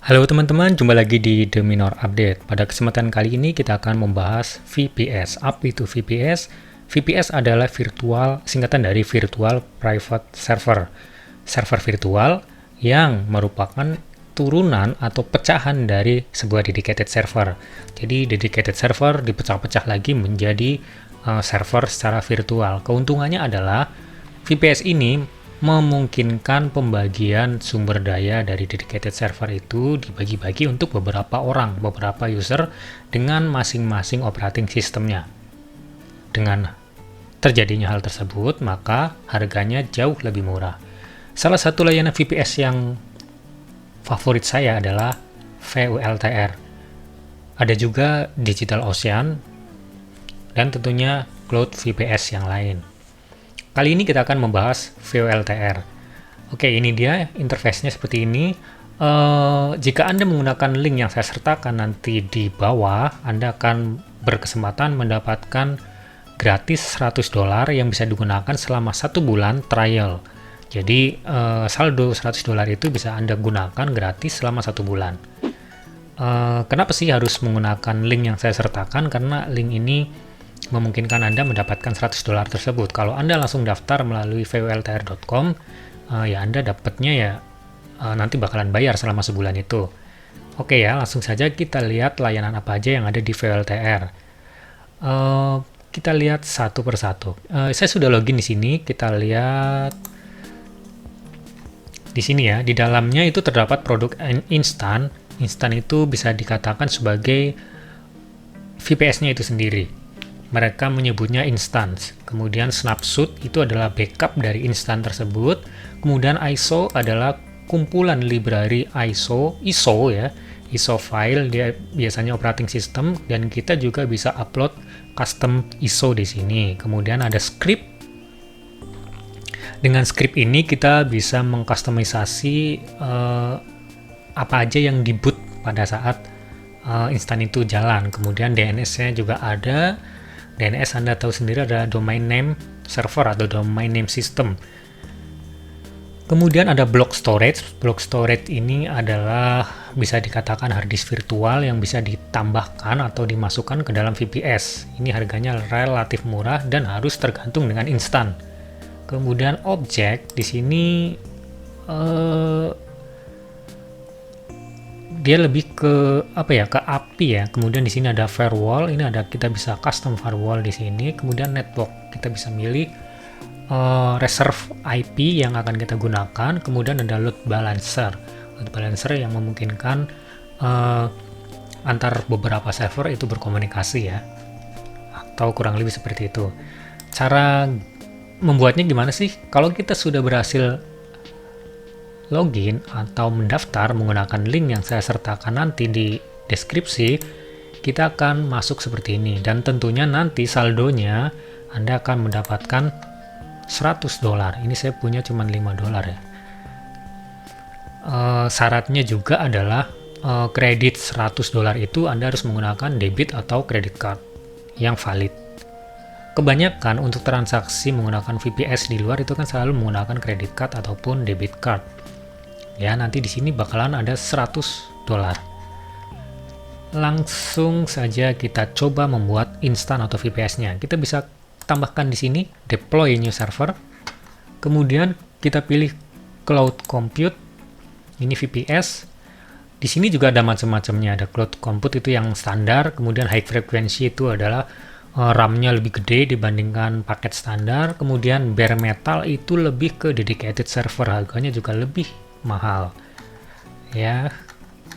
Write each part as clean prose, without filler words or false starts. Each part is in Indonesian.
Halo teman-teman, jumpa lagi di The Minor Update. Pada kesempatan kali ini kita akan membahas VPS. Apa itu VPS? VPS adalah singkatan dari Virtual Private Server. Server virtual yang merupakan turunan atau pecahan dari sebuah dedicated server. Jadi dedicated server dipecah-pecah lagi menjadi server secara virtual. Keuntungannya adalah VPS ini memungkinkan pembagian sumber daya dari dedicated server itu dibagi-bagi untuk beberapa orang, beberapa user dengan masing-masing operating sistemnya. Dengan terjadinya hal tersebut, maka harganya jauh lebih murah. Salah satu layanan VPS yang favorit saya adalah VULTR. Ada juga DigitalOcean dan tentunya Cloud VPS yang lain. Kali ini kita akan membahas VULTR. Oke, ini dia interface-nya seperti ini. Jika Anda menggunakan link yang saya sertakan nanti di bawah, Anda akan berkesempatan mendapatkan gratis $100 yang bisa digunakan selama 1 bulan trial. Jadi saldo $100 itu bisa Anda gunakan gratis selama 1 bulan. Kenapa sih harus menggunakan link yang saya sertakan? Karena link ini memungkinkan Anda mendapatkan $100 tersebut. Kalau Anda langsung daftar melalui vultr.com, ya Anda dapatnya ya nanti bakalan bayar selama sebulan itu. Oke ya, langsung saja kita lihat layanan apa aja yang ada di VULTR. Kita lihat satu persatu. Saya sudah login di sini. Kita lihat di sini ya. Di dalamnya itu terdapat produk instan. Instan itu bisa dikatakan sebagai VPS-nya itu sendiri. Mereka menyebutnya instance. Kemudian snapshot itu adalah backup dari instan tersebut. Kemudian ISO adalah kumpulan library ISO ya. ISO file dia biasanya operating system dan kita juga bisa upload custom ISO di sini. Kemudian ada script. Dengan script ini kita bisa mengkustomisasi apa aja yang di-boot pada saat instan itu jalan. Kemudian DNS-nya juga ada. DNS Anda tahu sendiri ada domain name server atau domain name system. Kemudian ada block storage. Block storage ini adalah bisa dikatakan hard disk virtual yang bisa ditambahkan atau dimasukkan ke dalam VPS. Ini harganya relatif murah dan harus tergantung dengan instan. Kemudian objek di sini dia lebih ke ke API ya. Kemudian di sini ada firewall, ini ada kita bisa custom firewall di sini. Kemudian network, kita bisa milih reserve IP yang akan kita gunakan. Kemudian ada load balancer. Load balancer yang memungkinkan antar beberapa server itu berkomunikasi ya. Atau kurang lebih seperti itu. Cara membuatnya gimana sih? Kalau kita sudah berhasil login atau mendaftar menggunakan link yang saya sertakan nanti di deskripsi, kita akan masuk seperti ini dan tentunya nanti saldonya Anda akan mendapatkan $100. Ini saya punya cuma $5 ya. Syaratnya juga adalah kredit $100 itu Anda harus menggunakan debit atau credit card yang valid. Kebanyakan untuk transaksi menggunakan VPS di luar itu kan selalu menggunakan credit card ataupun debit card. Ya, nanti di sini bakalan ada $100. Langsung saja kita coba membuat instan atau VPS-nya. Kita bisa tambahkan di sini deploy new server. Kemudian kita pilih cloud compute. Ini VPS. Di sini juga ada macam-macamnya. Ada cloud compute itu yang standar, kemudian high frequency itu adalah RAM-nya lebih gede dibandingkan paket standar. Kemudian bare metal itu lebih ke dedicated server, harganya juga lebih mahal ya.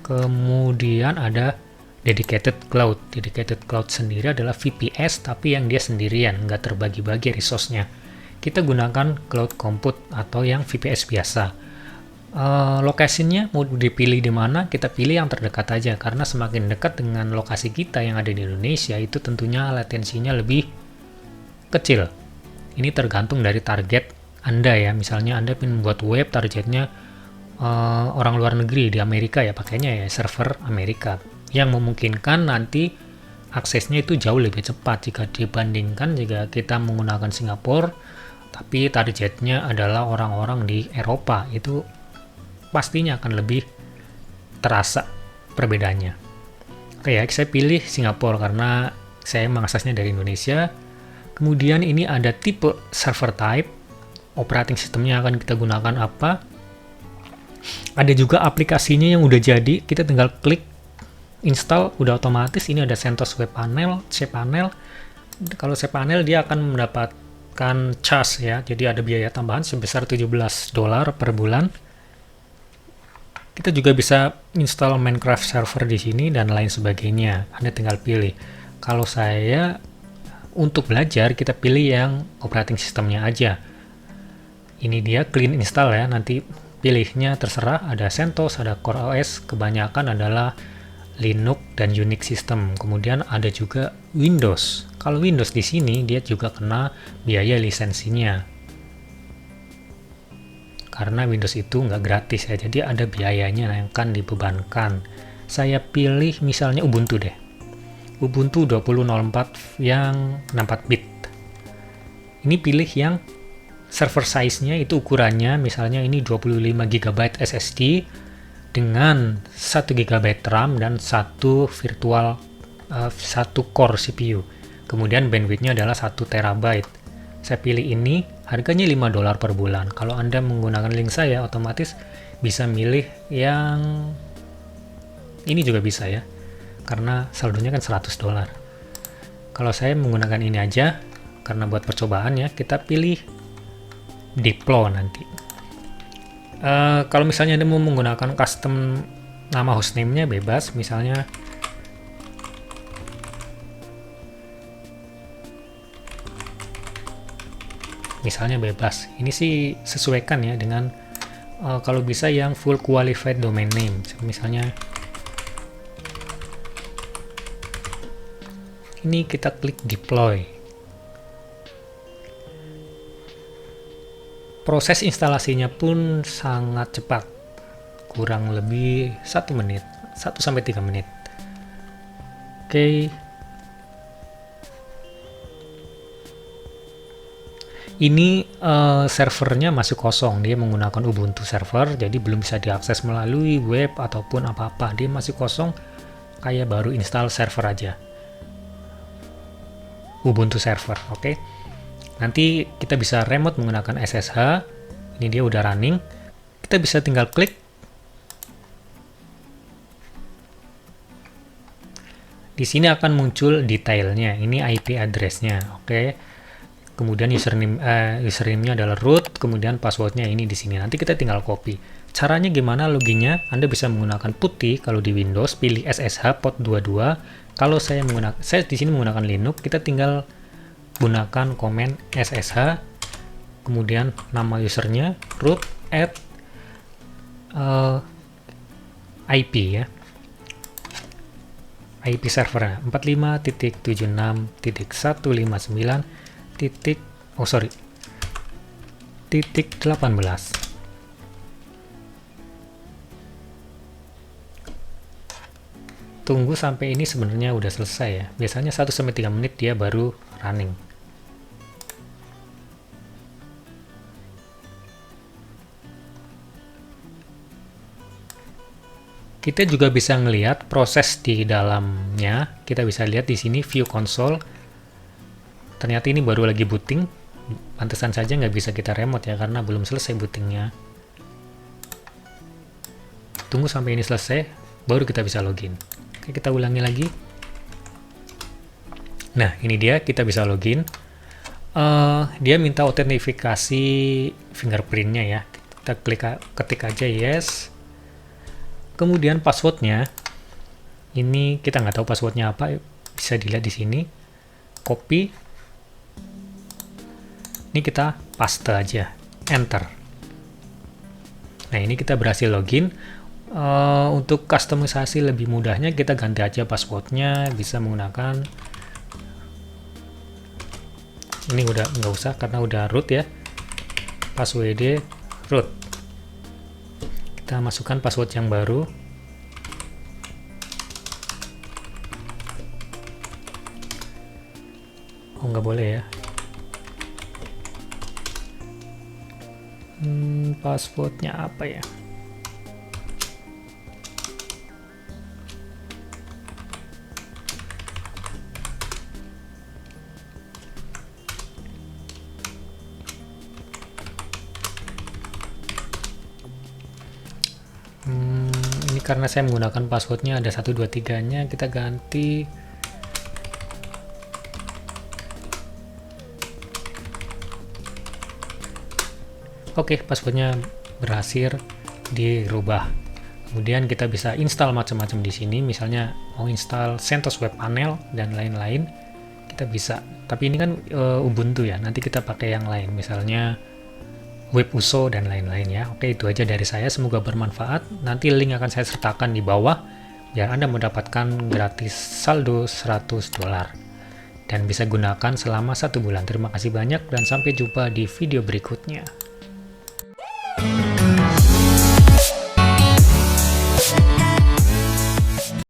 Kemudian ada dedicated cloud. Dedicated cloud sendiri adalah VPS tapi yang dia sendirian, nggak terbagi-bagi resource-nya. Kita gunakan cloud compute atau yang VPS biasa. Lokasinya mau dipilih di mana, kita pilih yang terdekat aja karena semakin dekat dengan lokasi kita yang ada di Indonesia itu tentunya latensinya lebih kecil. Ini tergantung dari target Anda ya. Misalnya Anda ingin membuat web, targetnya orang luar negeri di Amerika ya, pakainya ya server Amerika yang memungkinkan nanti aksesnya itu jauh lebih cepat jika dibandingkan jika kita menggunakan Singapura tapi targetnya adalah orang-orang di Eropa, itu pastinya akan lebih terasa perbedaannya. Oke ya, saya pilih Singapura karena saya mengaksesnya dari Indonesia. Kemudian ini ada tipe server type, operating sistemnya akan kita gunakan apa. Ada juga aplikasinya yang udah jadi, kita tinggal klik install, udah otomatis. Ini ada CentOS Web Panel, cPanel. Kalau cPanel dia akan mendapatkan charge ya, jadi ada biaya tambahan sebesar $17 per bulan. Kita juga bisa install Minecraft server di sini dan lain sebagainya. Anda tinggal pilih. Kalau saya untuk belajar, kita pilih yang operating sistemnya aja. Ini dia clean install ya. Nanti pilihnya terserah. Ada CentOS, ada CoreOS. Kebanyakan adalah Linux dan Unix system. Kemudian ada juga Windows. Kalau Windows di sini dia juga kena biaya lisensinya. Karena Windows itu nggak gratis ya, jadi ada biayanya yang akan dibebankan. Saya pilih misalnya Ubuntu deh. Ubuntu 20.04 yang 64 bit. Ini pilih yang server size-nya itu ukurannya, misalnya ini 25 GB SSD dengan 1 GB RAM dan 1 core CPU. Kemudian bandwidth-nya adalah 1 TB. Saya pilih ini, harganya $5 per bulan. Kalau Anda menggunakan link saya, otomatis bisa milih yang ini juga bisa ya, karena saldonya kan $100. Kalau saya menggunakan ini aja, karena buat percobaan ya, kita pilih deploy nanti. Kalau misalnya Anda mau menggunakan custom nama hostname-nya bebas, misalnya bebas. Ini sih sesuaikan ya dengan kalau bisa yang full qualified domain name. Misalnya ini kita klik deploy. Proses instalasinya pun sangat cepat. Kurang lebih 1 menit, 1-3 menit. Oke. Ini servernya masih kosong, dia menggunakan Ubuntu server, jadi belum bisa diakses melalui web ataupun apa-apa. Dia masih kosong, kayak baru install server aja. Ubuntu server, oke. Nanti kita bisa remote menggunakan SSH. Ini dia udah running. Kita bisa tinggal klik. Di sini akan muncul detailnya. Ini IP address-nya, oke. Kemudian username-nya adalah root, kemudian password-nya ini di sini. Nanti kita tinggal copy. Caranya gimana loginnya? Anda bisa menggunakan putih kalau di Windows, pilih SSH port 22. Kalau saya di sini menggunakan Linux, kita tinggal gunakan command SSH, kemudian nama usernya root at IP ya. IP servernya 45.76.159 titik 18. Tunggu sampai ini sebenarnya udah selesai ya. Biasanya 1-3 menit dia baru running. Kita juga bisa ngelihat proses di dalamnya. Kita bisa lihat di sini view console. Ternyata ini baru lagi booting, pantesan saja nggak bisa kita remote ya, karena belum selesai bootingnya. Tunggu sampai ini selesai, baru kita bisa login. Oke, kita ulangi lagi. Nah, ini dia, kita bisa login. Dia minta autentifikasi fingerprintnya ya. Kita ketik aja yes. Kemudian passwordnya, ini kita nggak tahu passwordnya apa, bisa dilihat di sini. Copy. Ini kita paste aja, enter. Nah, ini kita berhasil login. Untuk customisasi lebih mudahnya, kita ganti aja passwordnya, bisa menggunakan ini udah nggak usah karena udah root ya, password root. Kita masukkan password yang baru. Oh, nggak boleh ya. Passwordnya apa ya? karena saya menggunakan passwordnya ada 123-nya, kita ganti. Oke, passwordnya berhasil dirubah. Kemudian kita bisa install macam-macam di sini, misalnya mau install CentOS Web Panel dan lain-lain, kita bisa. Tapi ini kan Ubuntu ya, nanti kita pakai yang lain, misalnya WebUSO dan lain-lain ya. Oke, itu aja dari saya, semoga bermanfaat. Nanti link akan saya sertakan di bawah, biar Anda mendapatkan gratis saldo $100 dan bisa gunakan selama 1 bulan. Terima kasih banyak dan sampai jumpa di video berikutnya.